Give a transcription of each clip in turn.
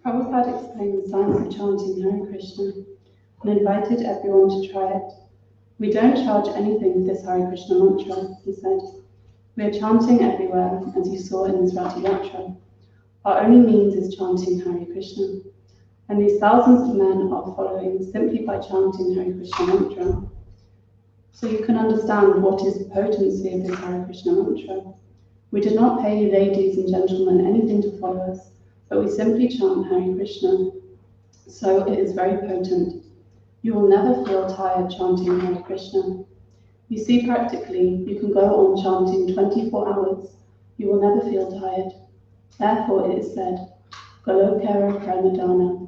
Prabhupada explained the science of chanting Hare Krishna and invited everyone to try it. We don't charge anything for this Hare Krishna mantra, he said. We are chanting everywhere, as you saw in this Ratha Yatra. Our only means is chanting Hare Krishna. And these thousands of men are following simply by chanting Hare Krishna mantra. So you can understand what is the potency of this Hare Krishna mantra. We did not pay you ladies and gentlemen anything to follow us, but we simply chant Hare Krishna. So it is very potent. You will never feel tired chanting Hare Krishna. You see, practically, you can go on chanting 24 hours. You will never feel tired. Therefore, it is said, Golokara Pramadana.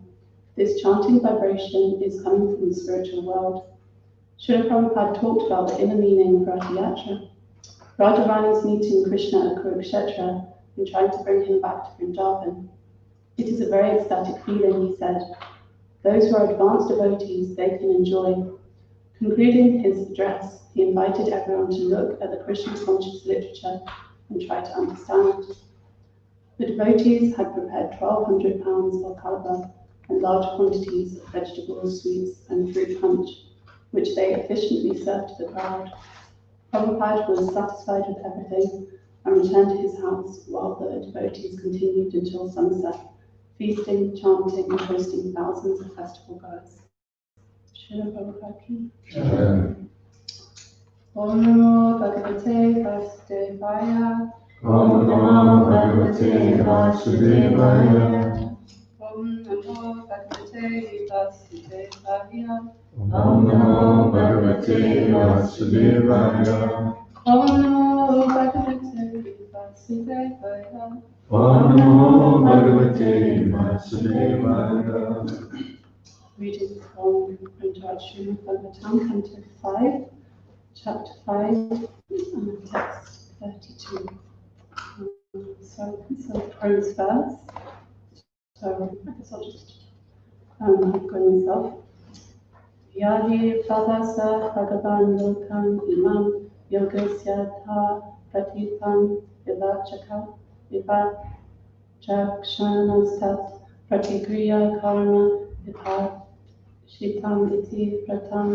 This chanting vibration is coming from the spiritual world. Srila Prabhupada talked about the inner meaning of Ratha Yatra. Radharani's meeting Krishna at Kurukshetra and trying to bring him back to Vrindavan. It is a very ecstatic feeling, he said. Those who are advanced devotees, they can enjoy. Concluding his address, he invited everyone to look at the Krishna conscious literature and try to understand it. The devotees had prepared 1,200 pounds of kalva and large quantities of vegetables, sweets, and fruit punch, which they efficiently served to the crowd. Prabhupada was satisfied with everything and returned to his house while the devotees continued until sunset, feasting, chanting, and hosting thousands of festival goers. Srila Prabhupada ki. Om Namo Bhagavate Vasudevaya. Om Namo Bhagavate Vasudevaya. Om Namo Bhagavate Vasudevaya. Om Namo Bhagavate Vasudevaya. Om Namo Bhagavate Vasudevaya. Om Namo Bhagavate Vasudevaya. Reading from Srimad Bhagavatam, Canto 5, Chapter 5, and Text 32. So the prose verse. So I guess I'll just go myself. Yahi Vavasa Bhagavan Lokam Imam Yogasya Tha Pratipam Vivachakshanastat Pratigriya Karma Shitam iti pratam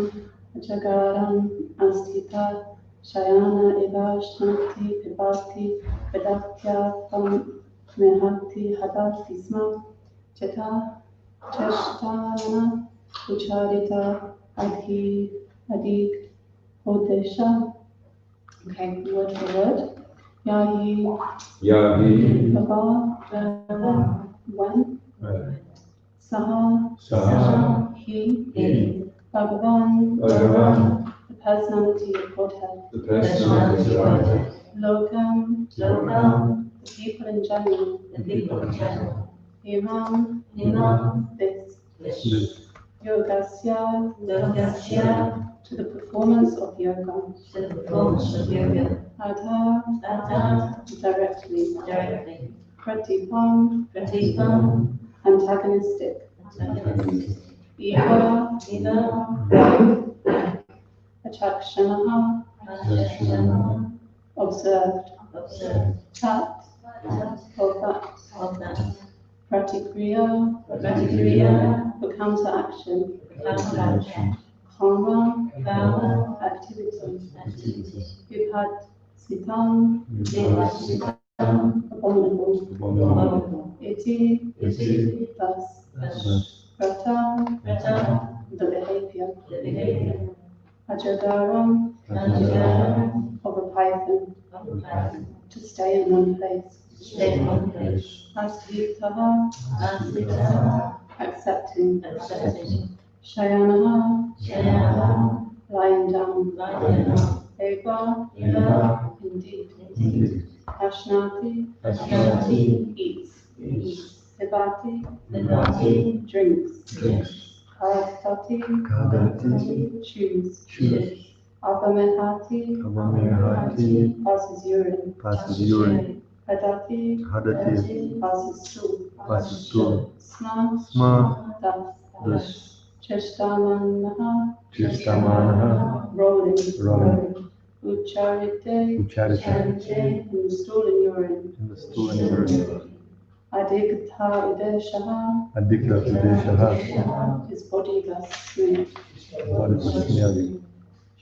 jagaram astita shayana eva shanti vibhakti vedaktya tam mehati hadati sma cheta cheshtana ucharita adhi Adig, Hodesha. Okay, word for word. Yahi, Yahi, Baba, when, Saha, Saha, he, He, Bhagavan, Bhagavan, the personality of Godhead, the personality of Godhead, Lokam, Lokam, the people in general, the people in general, Imam, this, this, Yogasya, to the performance of yoga, Adha, directly, Pratipam, antagonistic, Eva, Achakshanaha, observed, Tat, of that, Pratikriya, for counteraction, Karma, activity, Vibhat, Sitam, abominable, Iti, thus, Rata, the behavior, Ajagaram, of a python, to stay in one place, Asvitaha, accepting, Shayanaha, lying down, Eva, indeed, Ashnati, eats, Hibati, drinks, Kagati, chews, Avamehati, passes urine, Hadati, passes stool, Sma, thus, Cheshtamanaha, rolling, Ucharite, in the stool and urine, Adigdha Ideshaha, his body thus smeared.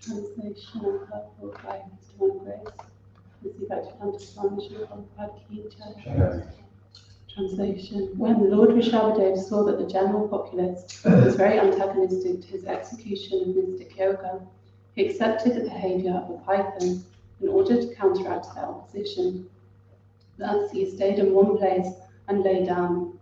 Translation of her book by Mr. One Grace. This is actually Swami Prabhupada. Translation. When Lord Rishabhadev saw that the general populace was very antagonistic to his execution of mystic yoga, he accepted the behavior of a python in order to counteract their opposition. Thus he stayed in one place and lay down.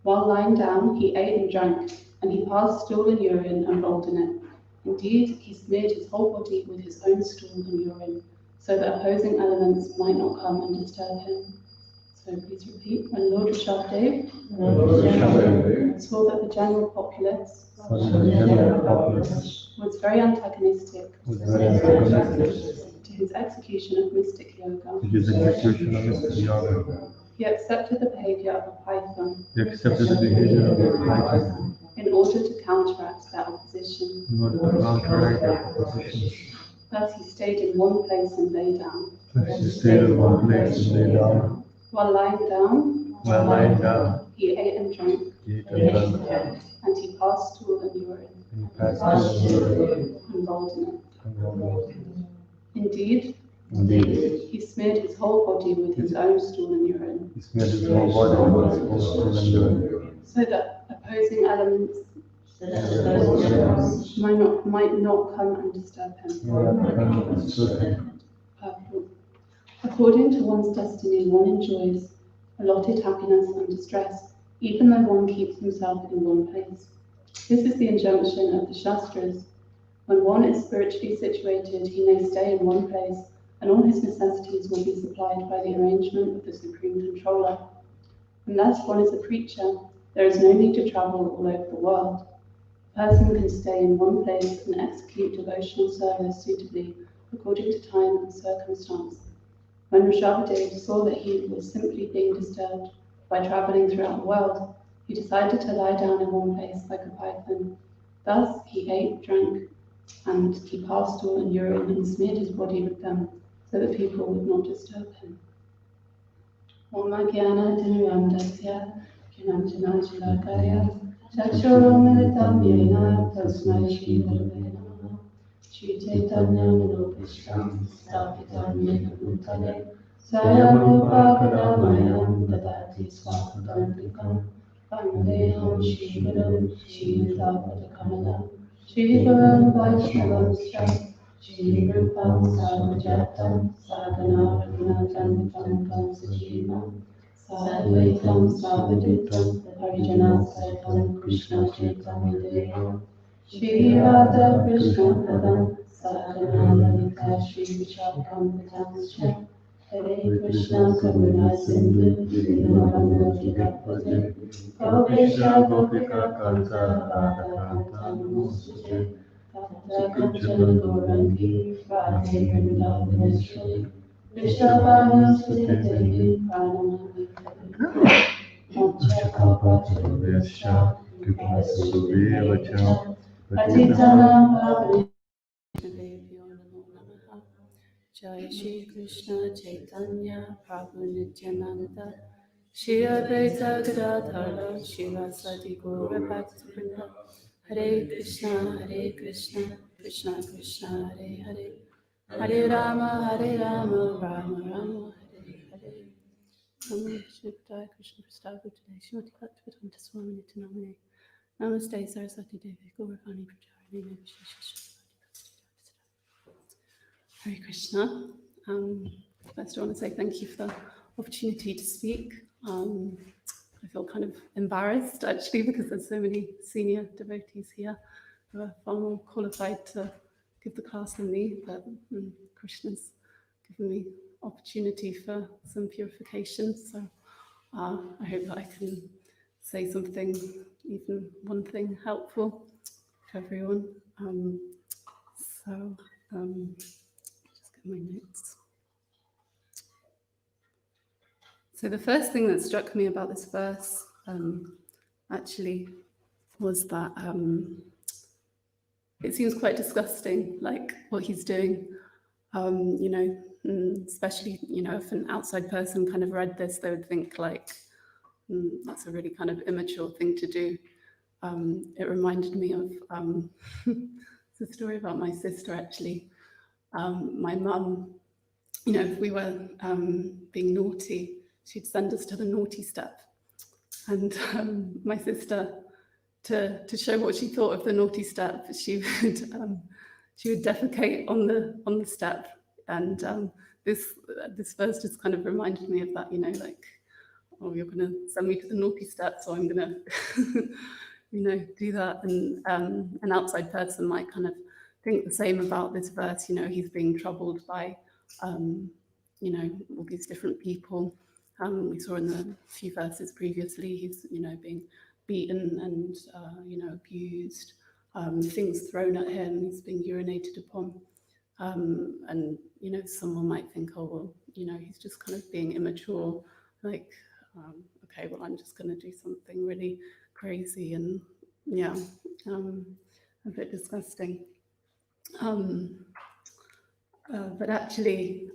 While lying down, he ate and drank, and he passed stool and urine and rolled in it. Indeed, he smeared his whole body with his own stool and urine, so that opposing elements might not come and disturb him. So please repeat. When Lord Rishabhadev saw that the general populace was very antagonistic to his execution of mystic yoga, he accepted the behavior of a python in order to counteract their opposition. Thus he stayed in one place and lay down. While lying down, he ate and drank, and he passed stool and urine, and rolled in it. Indeed, he smeared his whole body with his own stool and urine, so that opposing elements might not come and disturb him. Purport. According to one's destiny, one enjoys allotted happiness and distress, even though one keeps himself in one place. This is the injunction of the Shastras. When one is spiritually situated, he may stay in one place, and all his necessities will be supplied by the arrangement of the Supreme Controller. Unless one is a preacher, there is no need to travel all over the world. A person can stay in one place and execute devotional service suitably according to time and circumstance. When Rishabhadev saw that he was simply being disturbed by traveling throughout the world, he decided to lie down in one place like a python. Thus he ate, drank, and he passed stool and urine and smeared his body with them, so that people would not disturb him. Om Jnana Tinmirandasya Jnanjana Shalakaya Chakshuromilitam Yena Tasmai Shri Gurave Namaha Shri Chaitanya Manopishtam Stapitam Yena Bhutale Sayarupa Kadamayam Dadati Swapadantikam Vandeham Shri Guru Shri Yudhapada Kamalam Shri Guru Vaishnavamscha, Shri Rupam Sarvajatam, Sadhana Raghunatam Tam Sajivam, Sadvaitam Savadutam, Harijana Saitam Krishna Chaitanya Devam, Shri Radha Krishna Padam, Sadhana Lalita Shri Vishakam Patanscha, Hare Krishna Karuna Sindhu, Dinavamoti Kapate, Gopesha Gopika Kanta Radha Kanta Namostate, Tapta Kanchana Gaurangi, Radhe Vrindavaneshwari, Vrishabhanu Sute Devi, Pranamami Devi, Moksha Kalpataruvyascha, Kripa Sindhuvirvacha, Patitanam Pavanebhyo Namo Namaha. Jai Shri Krishna Chaitanya Prabhu Nityananda Shri Advaita Gadadhara Srivasadi Gaura Bhaktivinoda Hare Krishna Krishna Krishna Hare Hare Hare Rama Rama Rama Hare Hare Namo Shivaya Krishna Prasad today Shrimati Bhaktivedanta Swami Nityamani Namaste Saraswati Devi Gauravani Pracharine Nirvishesha. Hare Krishna. First, I want to say thank you for the opportunity to speak. I feel kind of embarrassed actually because there's so many senior devotees here who are far more qualified to give the class than me, but Krishna's given me opportunity for some purification. So I hope that I can say something, even one thing helpful for everyone. Just get my notes. So the first thing that struck me about this verse actually was that it seems quite disgusting, like what he's doing. Especially, if an outside person kind of read this, they would think like, that's a really kind of immature thing to do. It reminded me of it's a story about my sister actually. My mum, if we were being naughty, she'd send us to the naughty step. And my sister, to show what she thought of the naughty step, she would defecate on the step. And this verse just kind of reminded me of that, like, oh, you're going to send me to the naughty step, so I'm going to, do that. And an outside person might kind of think the same about this verse. He's being troubled by, all these different people. We saw in the few verses previously, he's, being beaten and, abused, things thrown at him, he's being urinated upon. And, someone might think, oh, well, he's just kind of being immature, like, okay, well, I'm just going to do something really crazy and, a bit disgusting. But actually,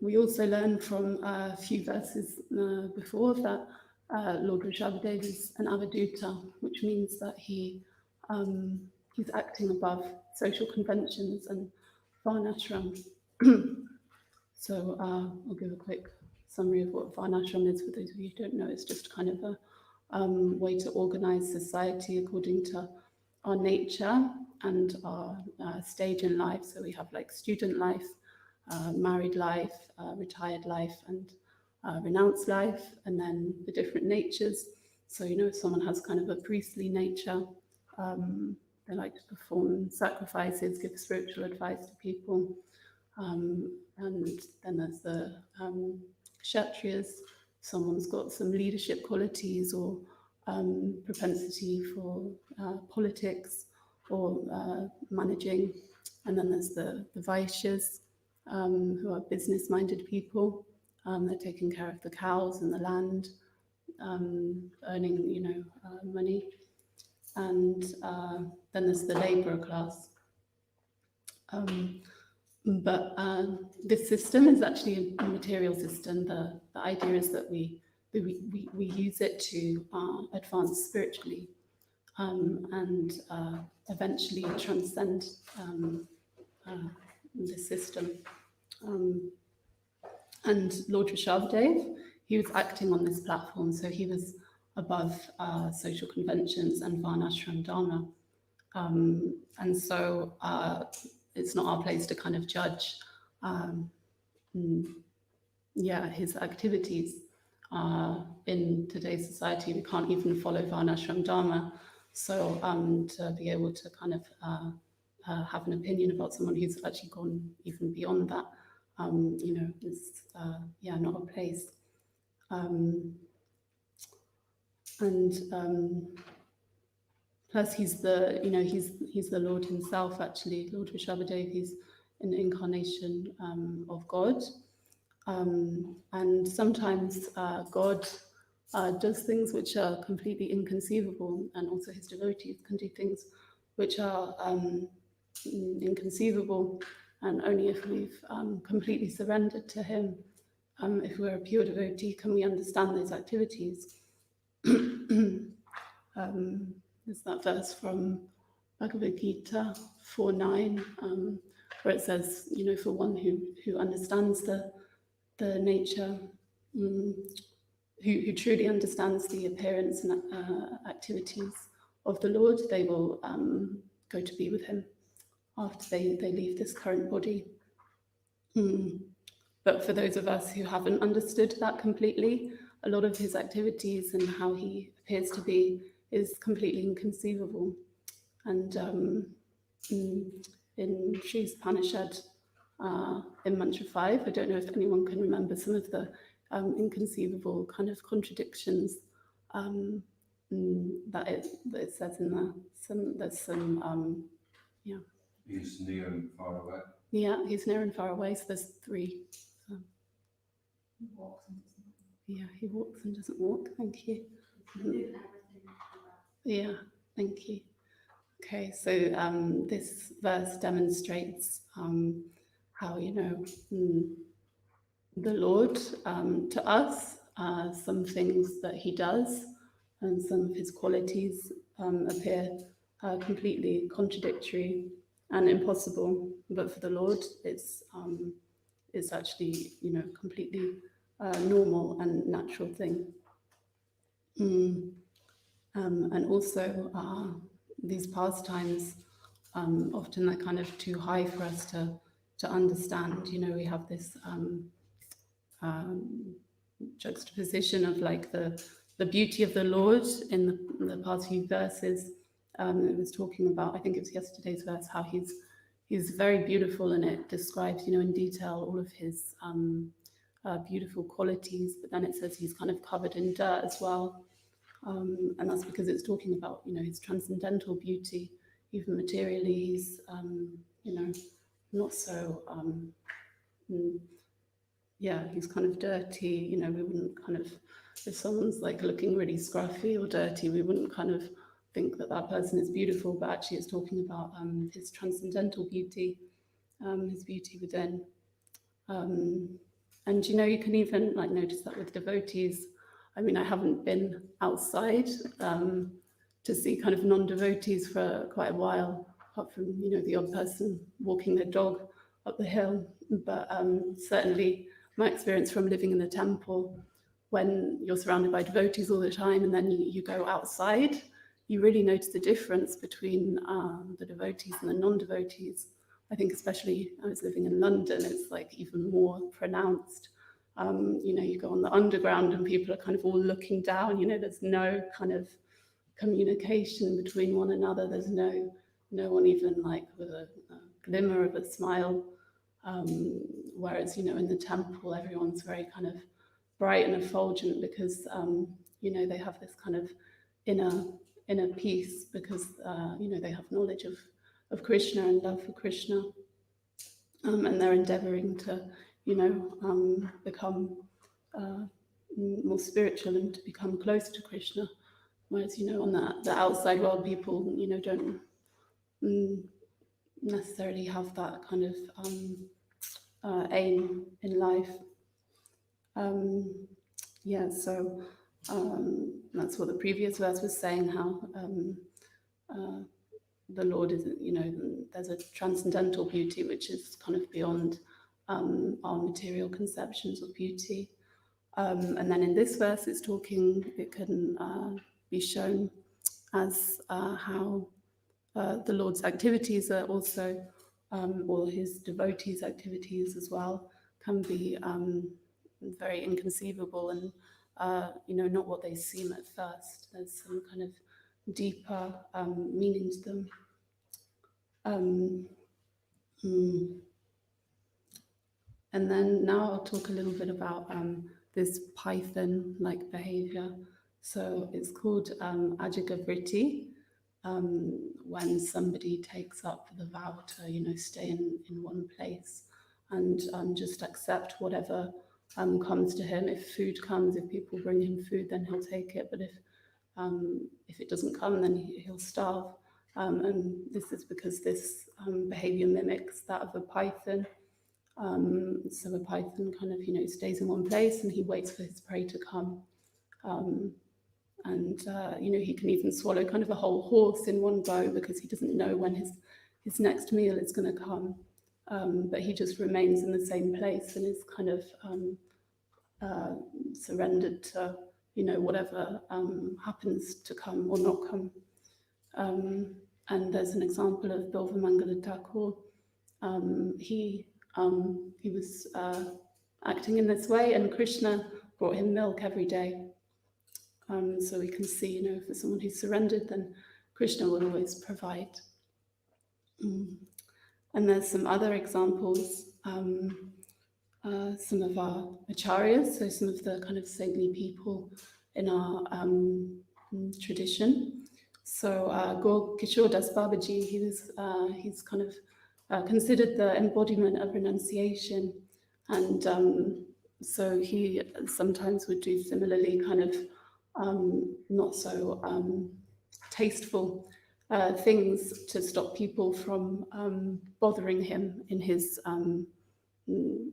we also learn from a few verses before that Lord Rishabhadev is an avadhuta, which means that he's acting above social conventions and varnashram. So I'll give a quick summary of what varnashram is for those of you who don't know. It's just kind of a way to organize society according to our nature and our stage in life. So we have like student life, married life, retired life, and renounced life, and then the different natures. So, if someone has kind of a priestly nature, they like to perform sacrifices, give spiritual advice to people. And then there's the kshatriyas. Someone's got some leadership qualities or propensity for politics or managing. And then there's the Vaishyas, who are business-minded people. They're taking care of the cows and the land, earning, money. And then there's the labourer class. But this system is actually a material system. The idea is that we use it to advance spiritually and eventually transcend this system. And Lord Rishabhadev, he was acting on this platform, so he was above social conventions and varnashram dharma. And so it's not our place to kind of judge his activities in today's society. We can't even follow varnashram dharma. So to be able to kind of have an opinion about someone who's actually gone even beyond that, is not a place. Plus, he's the Lord himself. Actually, Lord Rishabhadev, he's an incarnation of God, and sometimes God does things which are completely inconceivable, and also his devotees can do things which are inconceivable, and only if we've completely surrendered to him, if we're a pure devotee, can we understand those activities. There's that verse from Bhagavad Gita 4:9, where it says, for one who understands the nature, who truly understands the appearance and activities of the Lord, they will go to be with him after they leave this current body. But for those of us who haven't understood that completely, a lot of his activities and how he appears to be is completely inconceivable. And in Sri's Upanishad, in Mantra 5, I don't know if anyone can remember some of the inconceivable kind of contradictions that it says in there. There's some. He's near and far away. Yeah, he's near and far away, so there's 3. So. He walks and doesn't walk. Yeah, he walks and doesn't walk. Thank you. Yeah, thank you. Okay, so this verse demonstrates how, the Lord, to us, some things that he does and some of his qualities appear completely contradictory and impossible, but for the Lord, it's actually, completely normal and natural thing. And also, these pastimes, often they're kind of too high for us to understand. We have this juxtaposition of like the beauty of the Lord in the past few verses. It was talking about, I think it was yesterday's verse, how he's very beautiful, and it describes, in detail all of his beautiful qualities. But then it says he's kind of covered in dirt as well. And that's because it's talking about, his transcendental beauty. Even materially, he's, not so, he's kind of dirty. We wouldn't kind of, if someone's like looking really scruffy or dirty, we wouldn't kind of think that person is beautiful, but actually it's talking about his transcendental beauty, his beauty within. And, you can even like notice that with devotees. I mean, I haven't been outside to see kind of non-devotees for quite a while, apart from, the odd person walking their dog up the hill. But certainly my experience from living in the temple, when you're surrounded by devotees all the time and then you go outside, you really notice the difference between the devotees and the non-devotees. I think especially I was living in London, it's like even more pronounced. You go on the underground and people are kind of all looking down, there's no kind of communication between one another. There's no one even like with a glimmer of a smile. Whereas, in the temple, everyone's very kind of bright and effulgent because, they have this kind of inner peace because, they have knowledge of Krishna and love for Krishna. And they're endeavoring to, become more spiritual and to become close to Krishna. Whereas, on the outside world, people, don't necessarily have that kind of aim in life. So that's what the previous verse was saying, how the Lord is, there's a transcendental beauty which is kind of beyond our material conceptions of beauty. And then in this verse, it can be shown as how the Lord's activities are also, or his devotees' activities as well, can be very inconceivable and, not what they seem at first. There's some kind of deeper meaning to them. And then now I'll talk a little bit about this python-like behavior. So it's called ajagavriti, when somebody takes up the vow to, stay in one place and just accept whatever comes to him. If food comes, if people bring him food, then he'll take it. But if it doesn't come, then he'll starve. And this is because this behavior mimics that of a python. So a python kind of, stays in one place and he waits for his prey to come. And he can even swallow kind of a whole horse in one go because he doesn't know when his next meal is going to come. But he just remains in the same place and is kind of surrendered to, whatever happens to come or not come. And there's an example of Bilvamangala Thakur. He was acting in this way, and Krishna brought him milk every day. So we can see, for someone who's surrendered, then Krishna will always provide. And there's some other examples. Some of our acharyas, so some of the kind of saintly people in our tradition. So Gaur Kishore Das Babaji, he's kind of considered the embodiment of renunciation, and so he sometimes would do similarly kind of not so tasteful things to stop people from bothering him in his in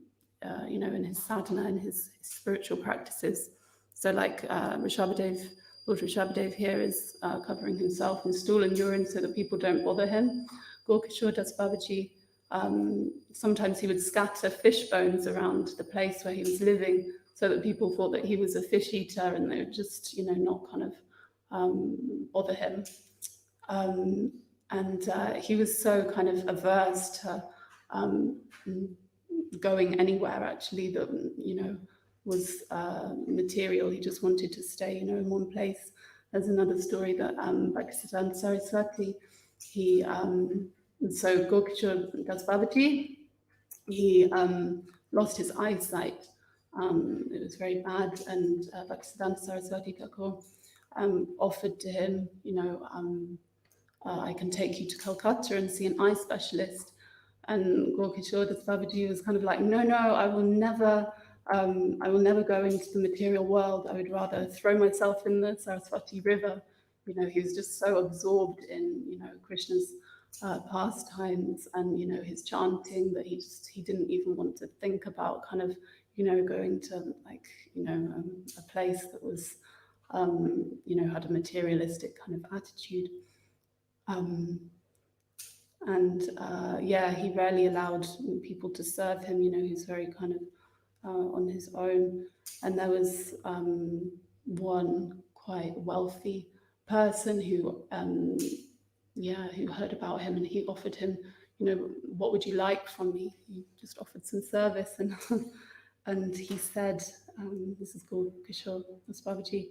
his sadhana and his spiritual practices. So like Rishabhadev, Lord Rishabhadev here is covering himself in stool and urine so that people don't bother him. Gaur Kishore Das Babaji, sometimes he would scatter fish bones around the place where he was living so that people thought that he was a fish eater and they would just, not kind of bother him. And he was so kind of averse to going anywhere actually that, was material. He just wanted to stay, in one place. There's another story that Bhaktin Saraswati, so Gaur Kishore Das Babaji, he lost his eyesight. It was very bad, and Bhaktin Saraswati Thakur offered to him, I can take you to Calcutta and see an eye specialist. And Gaur Kishore Das Babaji was kind of like, no, I will never go into the material world. I would rather throw myself in the Saraswati River. He was just so absorbed in, Krishna's pastimes and, his chanting that he didn't even want to think about kind of, going to a place that was, had a materialistic kind of attitude. He rarely allowed people to serve him. He's very kind of on his own. And there was one quite wealthy person who heard about him, and he offered him, what would you like from me? He just offered some service, and and he said, this is called Kishore Das Babaji,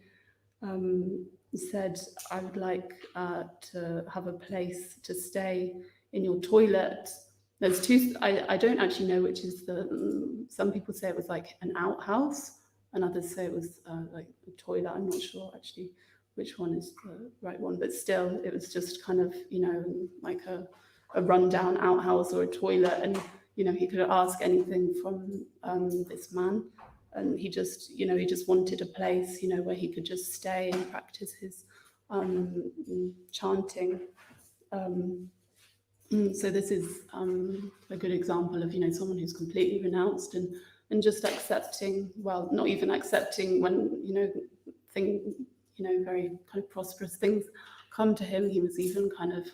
said, I would like to have a place to stay in your toilet. There's two, I don't actually know which is some people say it was like an outhouse and others say it was like a toilet. I'm not sure actually which one is the right one, but still it was just kind of, like a rundown outhouse or a toilet, and, he could ask anything from this man. And he just wanted a place, where he could just stay and practice his chanting. So this is a good example of, someone who's completely renounced and just accepting, well, not even accepting when, very kind of prosperous things come to him. He was even kind of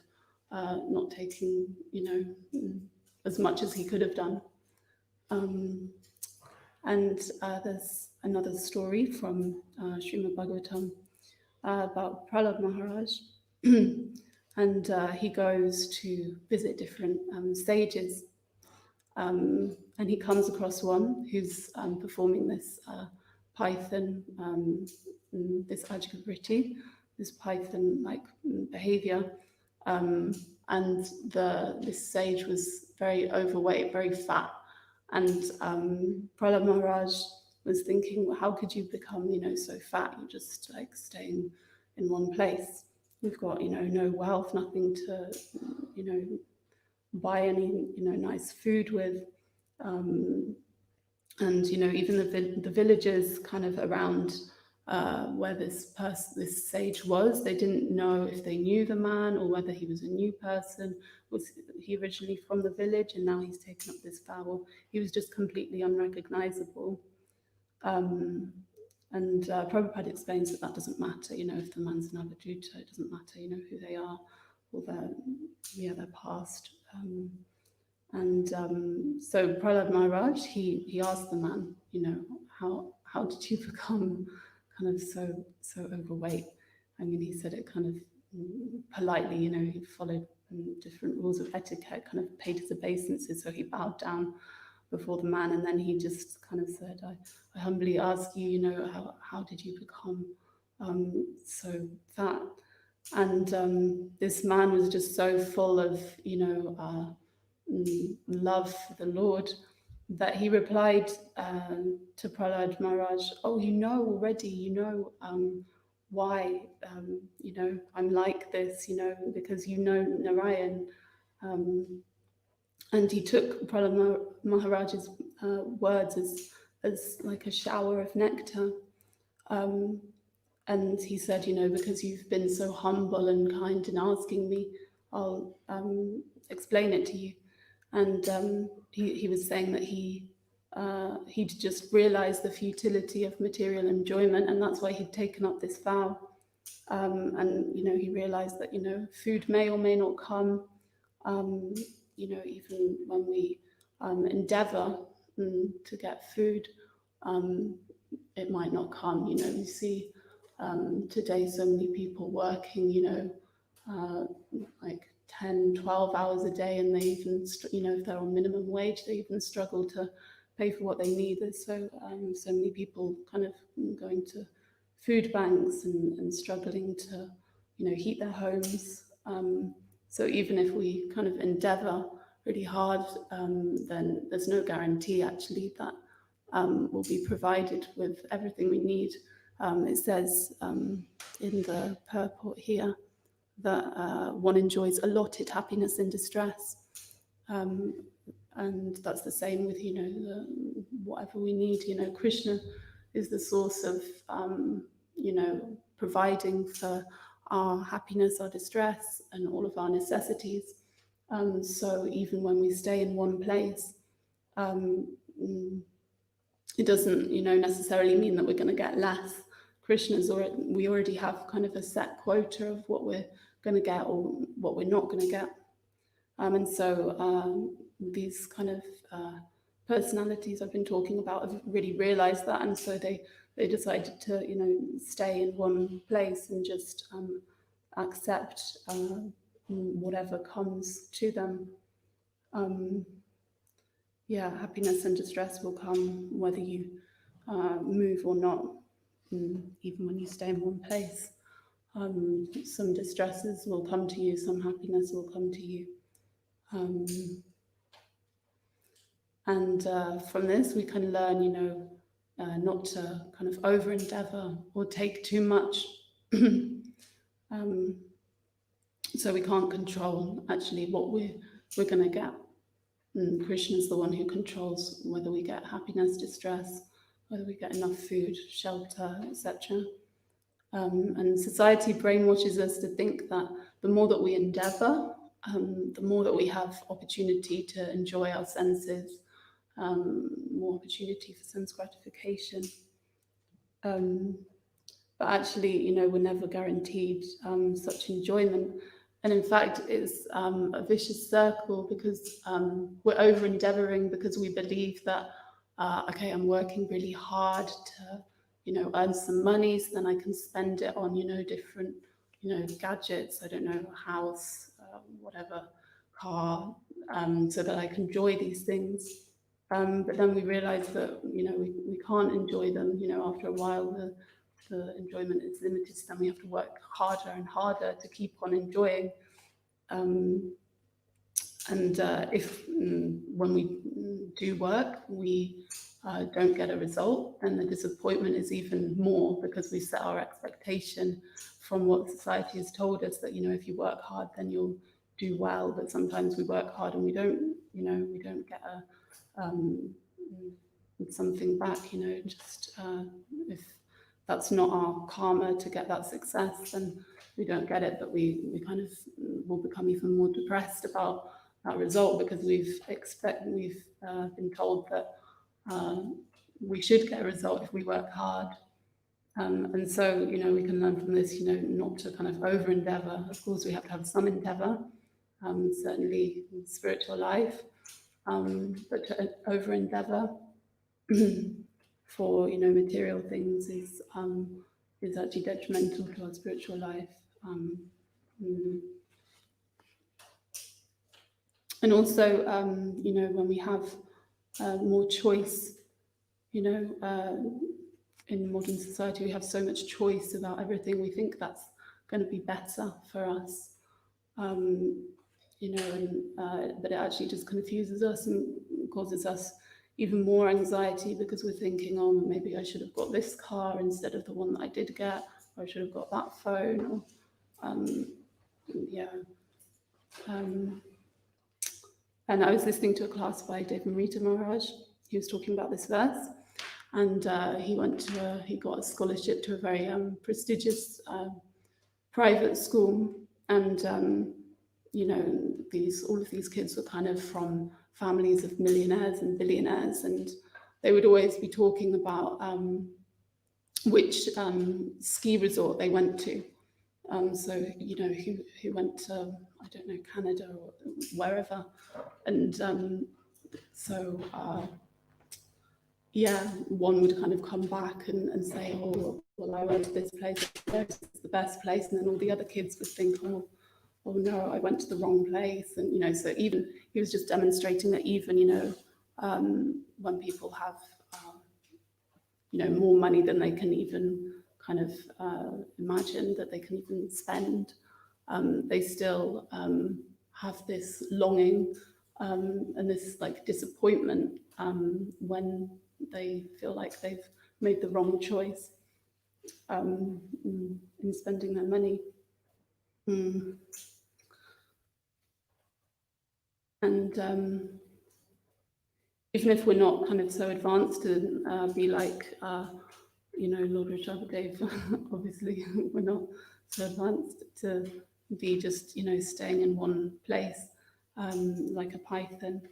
not taking, as much as he could have done. And there's another story from Srimad Bhagavatam about Prahlad Maharaj. And he goes to visit different sages. And he comes across one who's performing this Python, this Ajgavritti, this Python-like behavior. And this sage was very overweight, very fat. And Prahlad Maharaj was thinking, well, how could you become, so fat? You're just like staying in one place. You've got, no wealth, nothing to, buy any, nice food with. And, even the villagers kind of around where this sage was, they didn't know if they knew the man or whether he was a new person. Was he originally from the village and now he's taken up this vow? He was just completely unrecognizable. And Prabhupada explains that doesn't matter, if the man's an avadhuta, it doesn't matter, who they are or their past. So Prahlad Maharaj, he asked the man, how did you become kind of so overweight? I mean, he said it kind of politely, he followed different rules of etiquette, kind of paid his obeisances, so he bowed down before the man, and then he just kind of said, I humbly ask you, how did you become so fat? And this man was just so full of, love for the Lord that he replied to Prahlad Maharaj, oh, already, why, I'm like this, because Narayan. And he took Prahlad Maharaj's words as like a shower of nectar. And he said, because you've been so humble and kind in asking me, I'll explain it to you. And he was saying that he'd just realized the futility of material enjoyment, and that's why he'd taken up this vow. And he realized that food may or may not come. Even when we endeavor to get food, it might not come. You see today so many people working, like 10, 12 hours a day, and they even, if they're on minimum wage, they even struggle to pay for what they need. There's so many people kind of going to food banks and struggling to, heat their homes. So even if we kind of endeavor really hard, then there's no guarantee actually that we'll be provided with everything we need. It says in the purport here that one enjoys allotted happiness in distress. And that's the same with, whatever we need. Krishna is the source of, providing for our happiness, our distress, and all of our necessities. So even when we stay in one place, it doesn't, necessarily mean that we're going to get less. We already have kind of a set quota of what we're going to get or what we're not going to get. And so these kind of personalities I've been talking about have really realized that, and so they decided to, stay in one place and just accept whatever comes to them. Happiness and distress will come whether you move or not, even when you stay in one place. Some distresses will come to you, some happiness will come to you. And from this we can learn, not to kind of over endeavor or take too much. So we can't control actually what we're going to get. Krishna is the one who controls whether we get happiness, distress, whether we get enough food, shelter, etc. And society brainwashes us to think that the more that we endeavor, the more that we have opportunity to enjoy our senses, more opportunity for sense gratification. But actually, we're never guaranteed such enjoyment. And in fact, it's a vicious circle because we're over-endeavoring because we believe that okay, I'm working really hard to, earn some money, so then I can spend it on, different, gadgets. I don't know, house, whatever, car, so that I can enjoy these things. But then we realize that, we can't enjoy them, after a while, the enjoyment is limited, so then we have to work harder and harder to keep on enjoying. And if when we do work, we don't get a result, then the disappointment is even more, because we set our expectation from what society has told us that, if you work hard, then you'll do well. But sometimes we work hard and we don't get something back, just if that's not our karma to get that success, then we don't get it, but we kind of will become even more depressed about that result, because we've been told that we should get a result if we work hard. And so, we can learn from this, not to kind of over endeavor. Of course, we have to have some endeavor, certainly in spiritual life, but to over endeavor for, material things is actually detrimental to our spiritual life. And also, when we have more choice, in modern society, we have so much choice about everything. We think that's going to be better for us, but it actually just confuses us and causes us even more anxiety, because we're thinking, oh, maybe I should have got this car instead of the one that I did get, or I should have got that phone, and I was listening to a class by Devamarita Maharaj. He was talking about this verse, and he got a scholarship to a very prestigious private school, and all of these kids were kind of from families of millionaires and billionaires, and they would always be talking about which ski resort they went to. So, who went to, I don't know, Canada or wherever. And one would kind of come back and say, oh, well, I went to this place, it's the best place. And then all the other kids would think, oh no, I went to the wrong place. And, so even he was just demonstrating that even, when people have, more money than they can even kind of imagine that they can even spend, they still have this longing and this like disappointment when they feel like they've made the wrong choice in spending their money. And even if we're not kind of so advanced to be like, Lord Rishabhadev, obviously we're not so advanced to be just, staying in one place like a python.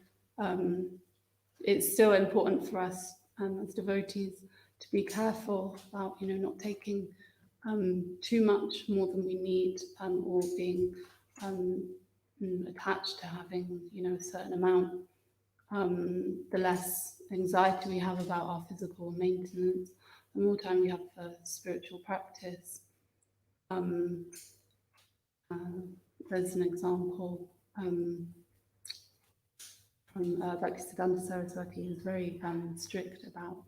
It's still important for us as devotees to be careful about, not taking too much more than we need, or being attached to having, a certain amount. The less anxiety we have about our physical maintenance, the more time we have for spiritual practice. There's an example from Bhaktisiddhanta Saraswati, who's very strict about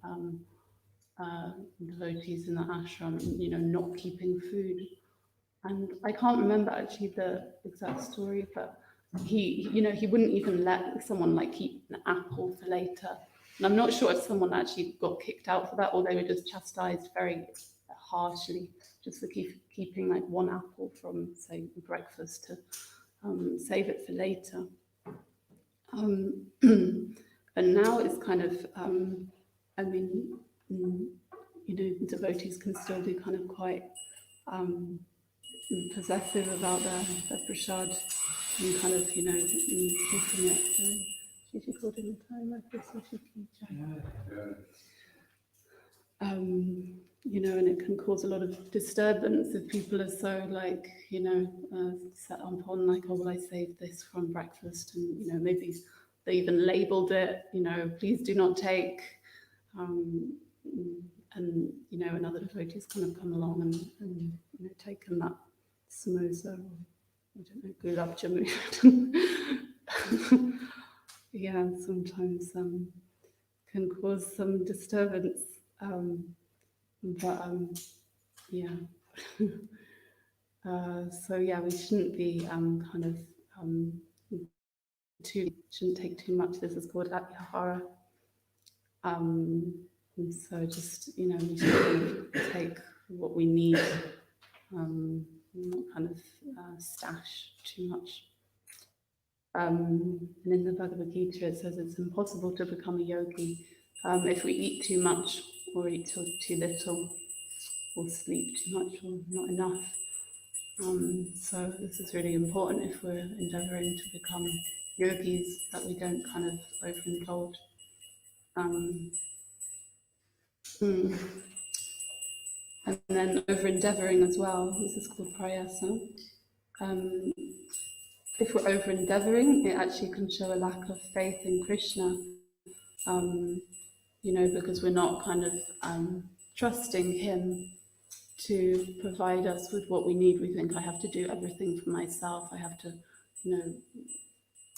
devotees in the ashram, not keeping food. And I can't remember actually the exact story, but he wouldn't even let someone like keep an apple for later. And I'm not sure if someone actually got kicked out for that, or they were just chastised very harshly just for keeping like one apple from, say, breakfast to save it for later. And now it's kind of, devotees can still be kind of quite possessive about their prasad and kind of, keeping it. She called in the time like this, or she and it can cause a lot of disturbance if people are so like, set upon like, oh, well, I saved this from breakfast, and, maybe they even labeled it, please do not take, and another devotee's kind of come along and taken that samosa, or I don't know, gulab jamun. Yeah, sometimes can cause some disturbance, but yeah. So yeah, we shouldn't be shouldn't take too much. This is called atyahara. And so just, we should take what we need, not kind of stash too much. And in the Bhagavad Gita it says it's impossible to become a yogi if we eat too much, or eat too little, or sleep too much, or not enough. So this is really important if we're endeavouring to become yogis, that we don't kind of overindulge. And then over-endeavouring as well, this is called prayasa. If we're over-endeavouring, it actually can show a lack of faith in Krishna, because we're not kind of trusting him to provide us with what we need. We think, I have to do everything for myself, I have to,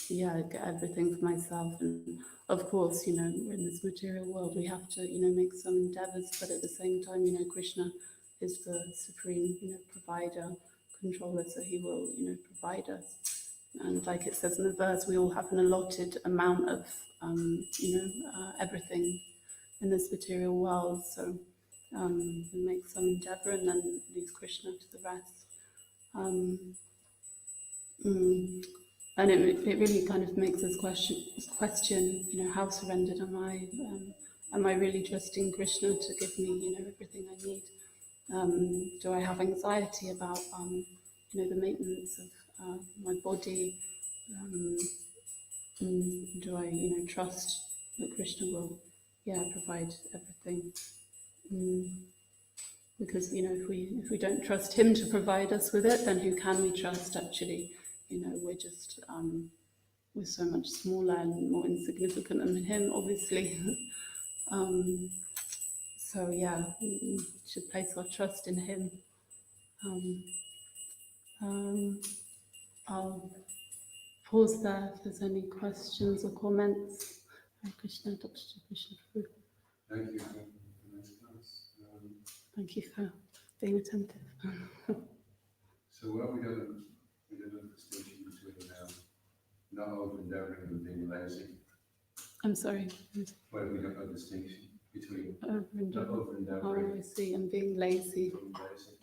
get everything for myself. And of course, we're in this material world, we have to, make some endeavours, but at the same time, Krishna is the supreme, provider, controller, so he will, provide us. And like it says in the verse, we all have an allotted amount of, everything in this material world. So we make some endeavour and then leave Krishna to the rest. And it really kind of makes us question, how surrendered am I? Am I really trusting Krishna to give me, everything I need? Do I have anxiety about, the maintenance of my body? Do I, trust that Krishna will, provide everything? Because, if we don't trust him to provide us with it, then who can we trust actually? We're just, we're so much smaller and more insignificant than him, obviously. So yeah, we should place our trust in him. I'll pause there if there's any questions or comments. Hare Krishna, Dr. Krishna. Thank you for the nice class. Thank you for being attentive. So we don't have a distinction between not over-endeavouring and being lazy. I'm sorry. Well, we don't have a distinction between not Over-endeavouring. over-endeavouring Oh, I see, and being lazy. and being lazy.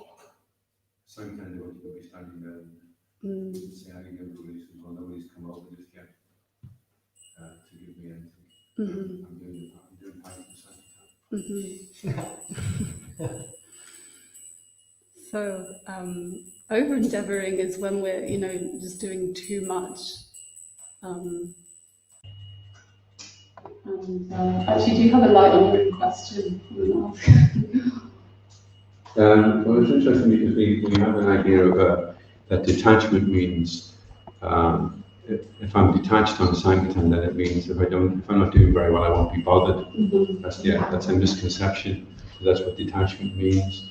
Some kind of will be standing there and say, I give the reasons, well, nobody's come over just yet to give me anything. I'm doing 5% of the time. So, over-endeavouring is when we're, just doing too much. Actually, do you have a light-on question? Well, it's interesting because we have an idea of that detachment means if I'm detached on Sankirtan, then it means if I'm not doing very well, I won't be bothered. That's a misconception. That's what detachment means.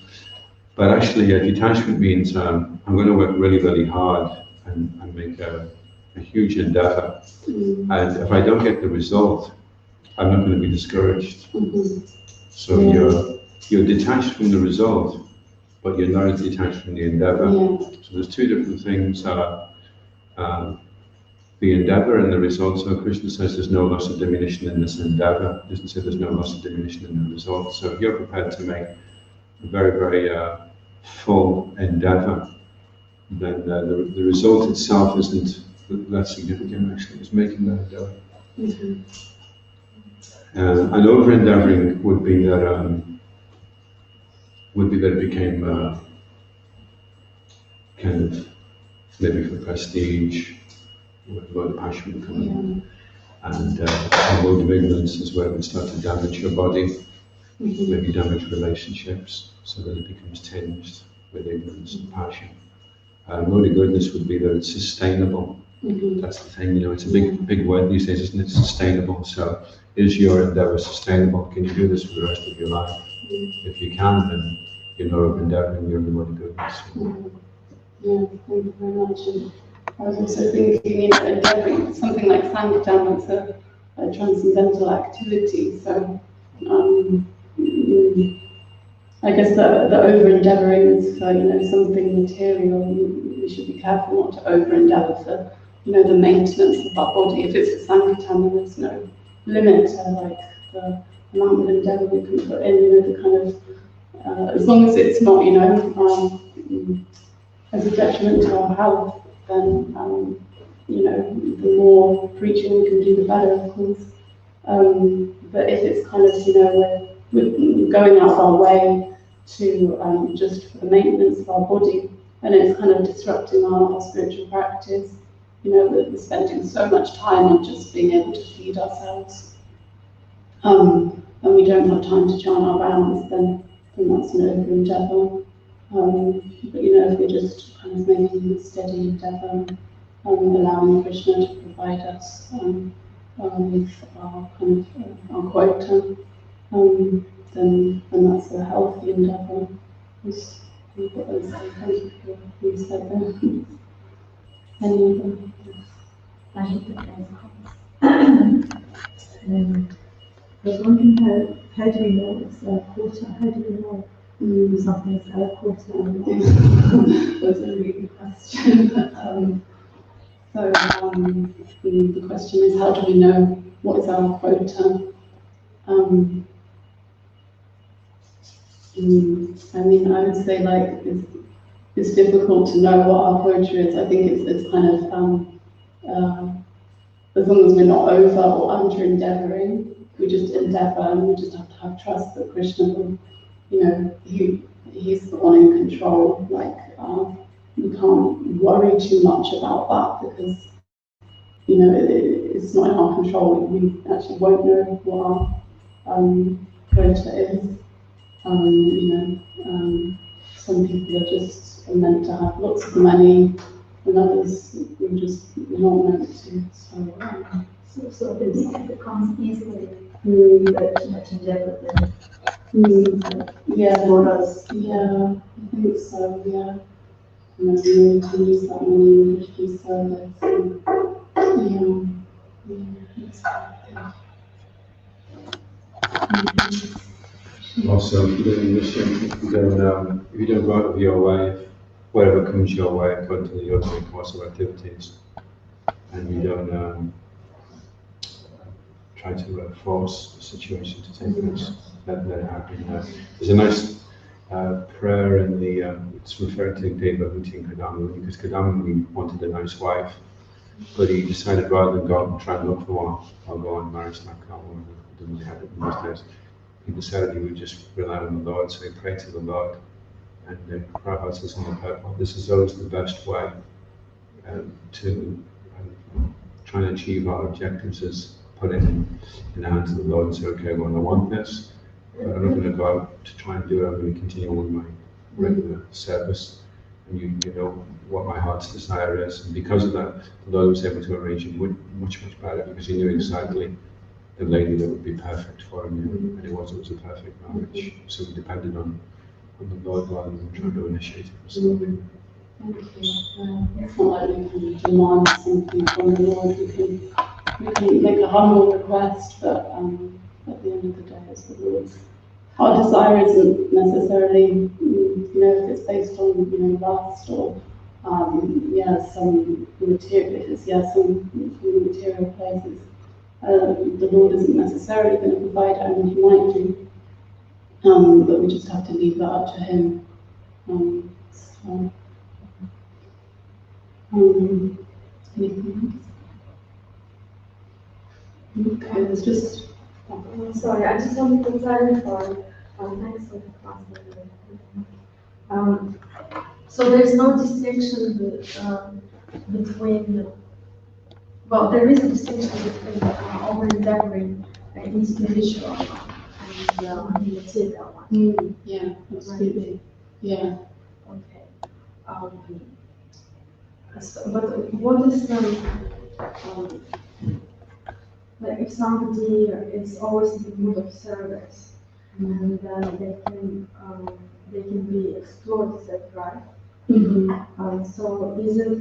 But actually, detachment means I'm going to work really, really hard and make a huge endeavour. And if I don't get the result, I'm not going to be discouraged. So you're detached from the result, but you're not detached from the endeavour. So there's two different things, the endeavour and the result. So Krishna says there's no loss of diminution in this endeavour. He doesn't say there's no loss of diminution in the result. So if you're prepared to make a very, very full endeavour, then the result itself isn't that significant, actually. It's making that endeavour. And over-endeavouring would be that it became kind of maybe for prestige, with a lot of passion would come in. And a mode of ignorance is where it would start to damage your body, maybe damage relationships, so that it becomes tinged with ignorance and passion. Mode of goodness would be that it's sustainable. That's the thing, it's a big word these days, isn't it? Sustainable. So is your endeavor sustainable? Can you do this for the rest of your life? If you can, then you're not over endeavoring, you're rewarding goodness. Yeah, thank you very much. And I was also thinking, you know, endeavoring something like Sanktam, it's a transcendental activity. So I guess the over endeavoring is for, you know, something material. We should be careful not to over endeavor for, you know, the maintenance of our body. If it's a Sanktam, then there's no limit to like the amount of endeavor we can put in, you know, the kind of, as long as it's not, you know, as a detriment to our health, then, you know, the more preaching we can do, the better, of course. But if it's kind of, you know, we're going out of our way to just for the maintenance of our body, and it's kind of disrupting our spiritual practice, you know, we're spending so much time on just being able to feed ourselves, and we don't have time to chant our rounds, then that's an over endeavour. But you know, if we're just kind of making a steady endeavour, allowing Krishna to provide us with our kind of our quota, then that's a healthy endeavour. Just what I say, thank you for what you said there. Any other? I hate the guys' I was wondering how do we know it's a quota? How do we know something's a quota or not? That's a really good question. So the question is, how do we know what is our quota? I mean, I would say like it's difficult to know what our quota is. I think it's kind of as long as we're not over or under endeavoring, we just endeavor, and we just have to have trust that Krishna will, you know, he's the one in control. Like we can't worry too much about that because, you know, it's not in our control. We actually won't know what our quota is. You know, some people are just meant to have lots of money, and others are just not meant to. So the deep becomes easily too much endeavor then. Yeah, yeah, I think so, yeah. You know, we need to use that money in Krishna's service. Also, living mission, if you don't go out of your way, whatever comes your way according to the ordinary course of activities, and you don't try to force the situation to take place, let it happen. There's a nice prayer in the, it's referring to Deva Huti and Kadamuni, because Kadamuni wanted a nice wife, but he decided rather than go out and try and look for one, or go on marriage like that, or didn't really have it in those days. He decided he would just rely on the Lord, so he prayed to the Lord. And Prabhupada says in the purport, this is always the best way to try and achieve our objectives, is put in the hands of the Lord and say, okay, well, I want this, but I'm not going to go out to try and do it. I'm going to continue with my regular service. And you know what my heart's desire is. And because of that, the Lord was able to arrange it much better, because he knew exactly the lady that would be perfect for him, and it was a perfect marriage. So we depended on the Lord rather than trying to initiate it ourselves. Thank you. It's not like we can demand something from the Lord. We can make a humble request, but at the end of the day, it's the Lord's. Our desire isn't necessarily, you know, if it's based on, you know, lust or some material, some material places. The Lord isn't necessarily going to provide it. I mean, he might do, but we just have to leave that up to him. Anything else? Okay, there's just... Sorry, I just wanted to clarify. Thanks for the class. So there's no distinction between, well, there is a distinction between over-endeavoring an spiritual one and the material one. Yeah, absolutely. Right. Yeah. Okay. But what is like if somebody is always in the mood of service, and then they can be exploited, right? So is it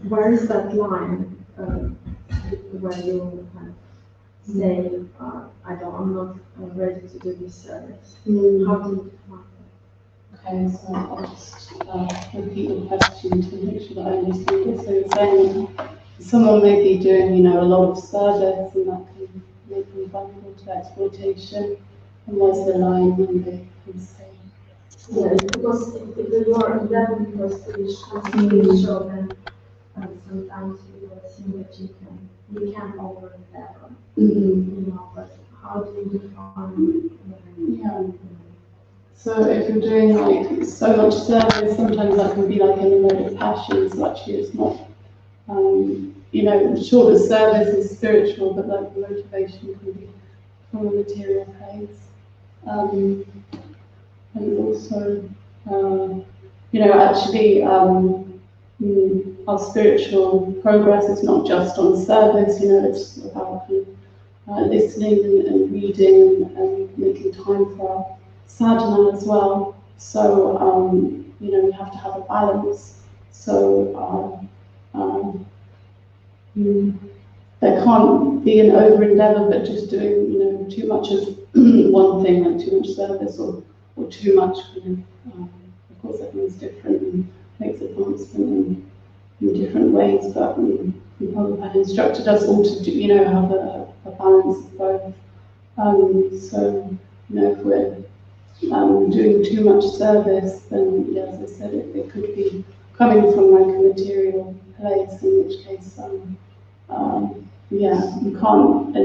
where is that line where you kind of say I'm not ready to do this service? How do you define that? Okay, so I'll just repeat the question to make sure that I understand it. So you're saying someone may be doing, a lot of service and that can make them vulnerable to exploitation, and where's the line when they can say? Yeah, because if you are endeavoring for spiritual, then sometimes people assume that you can over endeavor, but how do you define? Yeah. So if you're doing like so much service, sometimes that can be like an emotive passion. So actually, it's not. Sure, the service is spiritual, but like the motivation can be from a material place. And also, actually, our spiritual progress is not just on service. It's about listening and reading and making time for our sadhana as well. So, we have to have a balance. So, there can't be an over endeavour, but just doing, too much of one thing, like too much service or too much. Of course, everyone's different and makes advancement in different ways, but the Prabhupada instructed us all to do, have a balance of both. So, if we're doing too much service, then, as I said, it could be coming from like a material place, in which case, you can't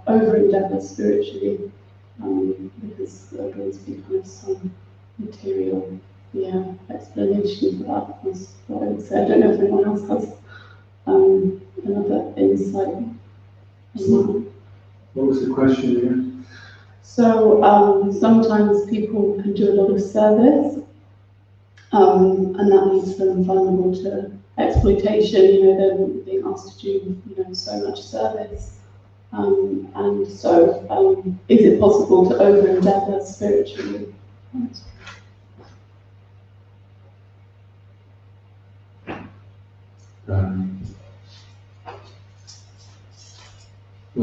over endeavour spiritually, because there will be kind of some material, explanation for that. That's what I would say. I don't know if anyone else has another insight on that. What was the question again? So sometimes people can do a lot of service, and that leaves them vulnerable to exploitation. They're being asked to do, so much service, and so is it possible to over endeavour spiritually?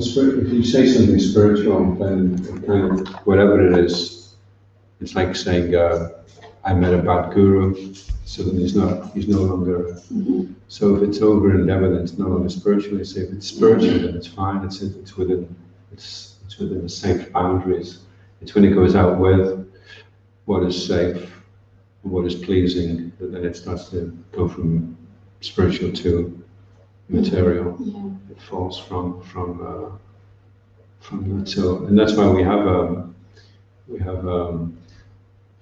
If you say something spiritual, then kind of whatever it is, it's like saying, I met a bad guru, so then he's no longer. So if it's over endeavor, then it's no longer spiritual. So if it's spiritual, then it's fine. It's within the safe boundaries. It's when it goes out with what is safe, what is pleasing, that then it starts to go from spiritual to material. It falls from that. So, and that's why we have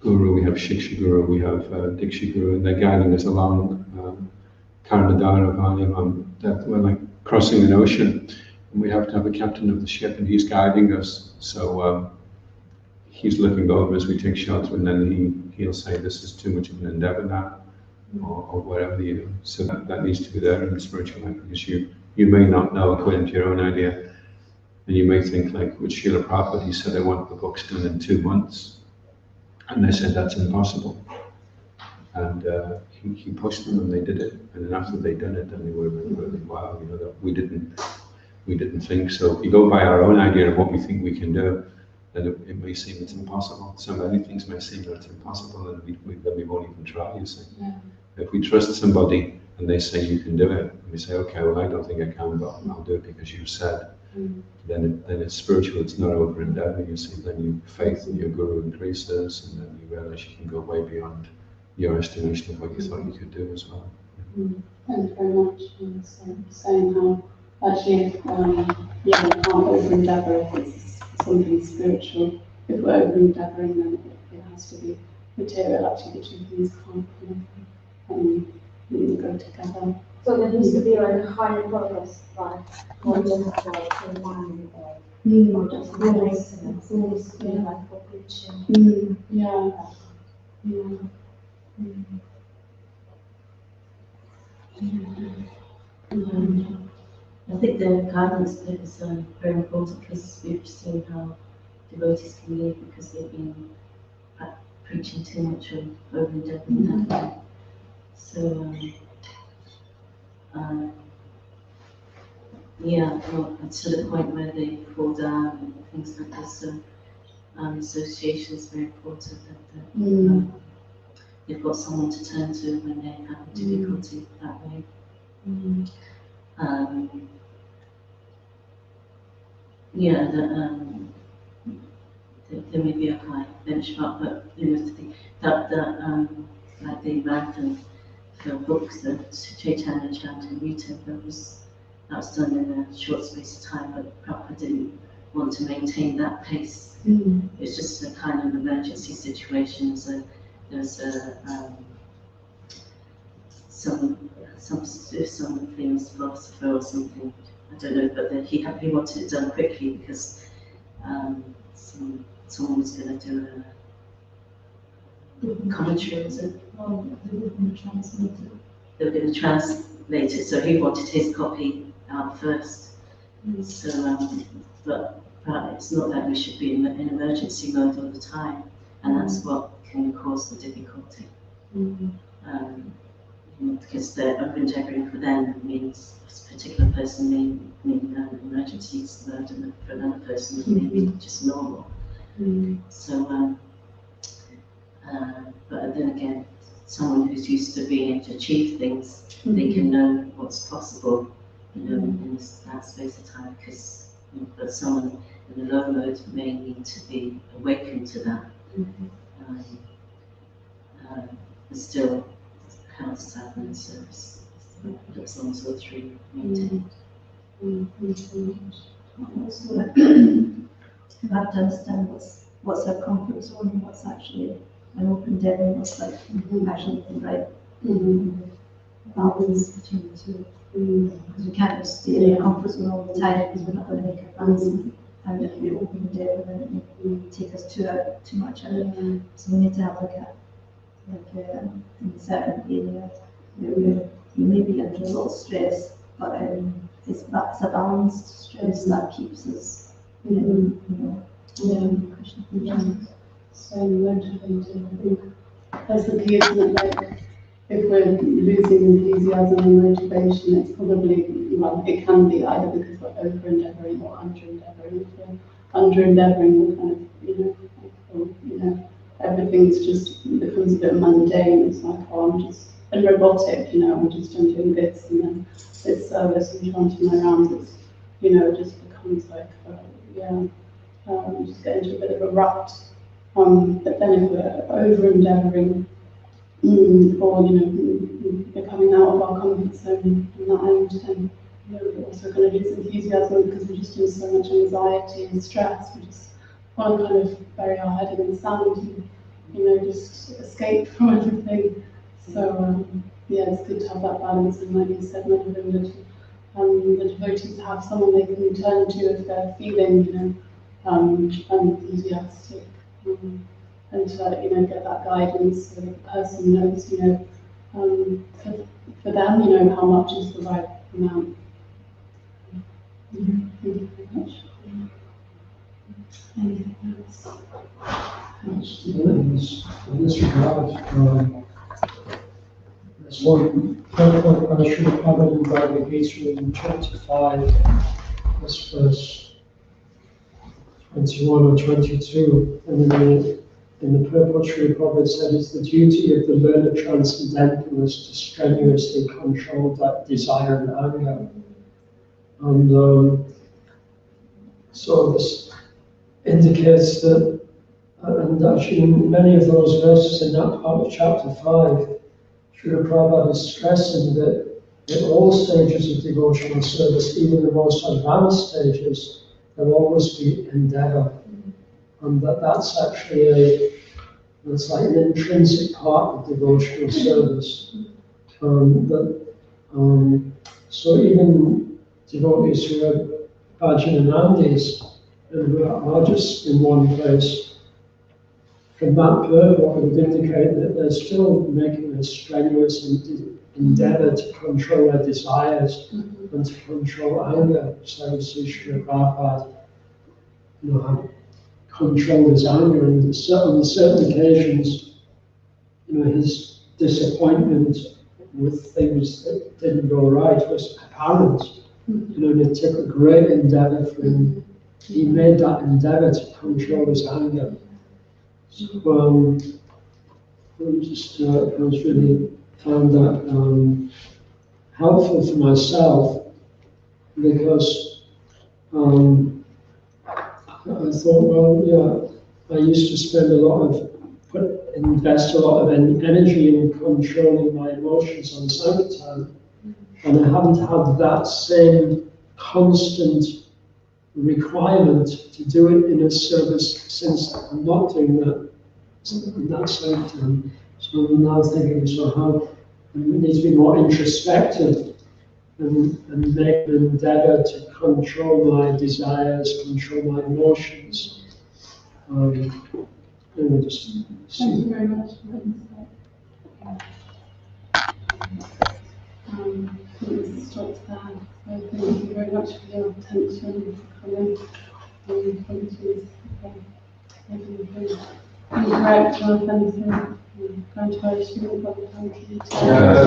Guru, we have Shiksha Guru, we have Diksha Guru, and they're guiding us along Karnadara Valyam, that we're like crossing an ocean, and we have to have a captain of the ship, and he's guiding us. So he's looking over as we take shelter, and then he'll say, this is too much of an endeavor now, or whatever so that needs to be there in the spiritual life, because you may not know according to your own idea, and you may think like with Srila Prabhupada, he said, I want the books done in 2 months. And they said that's impossible. And he pushed them, and they did it. And then after they'd done it, then they were like, wow, that we didn't think. So if we go by our own idea of what we think we can do, then it may seem it's impossible. So many things may seem that it's impossible, and then we won't even try. You see, if we trust somebody and they say you can do it, and we say, okay, well, I don't think I can, but I'll do it because you said. Then it's spiritual, it's not over endeavor. You see, then your faith in your guru increases, and then you realize you can go way beyond your estimation of what you thought you could do as well. Thank you very much. So saying how actually, we can't over endeavour if it's something spiritual. If we're over endeavouring, then it has to be material. Actually, the two things can't go together. So there needs to be like a higher purpose, right? Not just like one or just maintenance. It needs to be like for preaching. I think the guidance bit is very important because we've seen how devotees can leave because they've been preaching too much or over-endeavoring that way. So, yeah, well, to the point where they fall down and things like this. So, association is very important that they've got someone to turn to when they have difficulty that way. Yeah, there may be a high benchmark, but you know, that like the marathon for books, the Chaitanya Charitamrita, that was done in a short space of time, but Prabhupada didn't want to maintain that pace. It's just a kind of emergency situation. So there's some famous philosopher or something, I don't know, but he wanted it done quickly because someone was going to do a commentary, was it? Oh, they were going to translate it. They were going to translate it, so he wanted his copy out first. So, but it's not that we should be in emergency mode all the time, and that's what can cause the difficulty. Because the over-endeavoring for them means a particular person may mean emergency mode, and for another person it may be just normal. So, but then again, someone who's used to being able to achieve things, they can know what's possible, you know, in that space of time. Because, but someone in the low mode may need to be awakened to that. But still, health, sadness, and service, as long as all three maintained. Also, you have to understand what's our comfort zone and what's actually an open endeavour and what's like actually the right balance between the two. Because we can't just stay in our comfort zone all the time because we're not going to make our plans. And if we open endeavour, then it will take us too much out of it. So we need to have in a certain area where you may be under a lot of stress, but it's a balanced stress that keeps us, Krishna. So motivated, I think that's the key, isn't it? Like, if we're losing enthusiasm and motivation, it's probably, well, it can be either because we're over-endeavouring or under-endeavouring. If we're under-endeavouring, we're kind of, everything's just becomes a bit mundane. It's like, and robotic, I'm doing this, and then this service and chanting my rounds. It's, it just becomes like, just get into a bit of a rut. But then if we're over-endeavouring, or, we're coming out of our comfort zone in that end, then we're also going to lose enthusiasm because we're just in so much anxiety and stress. We just want to kind of bury our head in the sand and, just escape from everything. So, it's good to have that balance, and like you said, Madhavinda, the devotees have someone they can turn to if they're feeling, enthusiastic, and to, get that guidance so that the person knows, for them, how much is the right amount. Thank you very much. Anything else? In this regard, there's one point I should have covered in Bhagavatam in chapter 5, this verse 21 or 22, and in the purport Srila Prabhupada said it's the duty of the learned transcendentalist to strenuously control that desire and anger. And so this indicates that, and actually in many of those verses in that part of chapter 5, Srila Prabhupada is stressing that in all stages of devotional service, even the most advanced stages, there will always be endeavour. And that's actually it's like an intrinsic part of devotional service. So even devotees who are bhajan and andis, and who are just in one place, from that purport would indicate that they're still making a strenuous endeavor to control their desires and to control anger. So see Srila Prabhupada, had controlled his anger, and on certain occasions, his disappointment with things that didn't go right was apparent. And it took a great endeavor for him. He made that endeavor to control his anger. So I was really found that helpful for myself, because I thought, well, yeah, I used to spend invest a lot of energy in controlling my emotions on Sankirtan, and I haven't had that same constant requirement to do it in a service since I'm not doing that in that Sankirtan. So I'm now thinking, so how I need to be more introspective and make an endeavor to control my desires, control my emotions. Just Thank you very much for that insight. Please stop there. So thank you very much for your attention and for coming. Apologies. Incorrect, Jonathan. Going to Bhagavatam.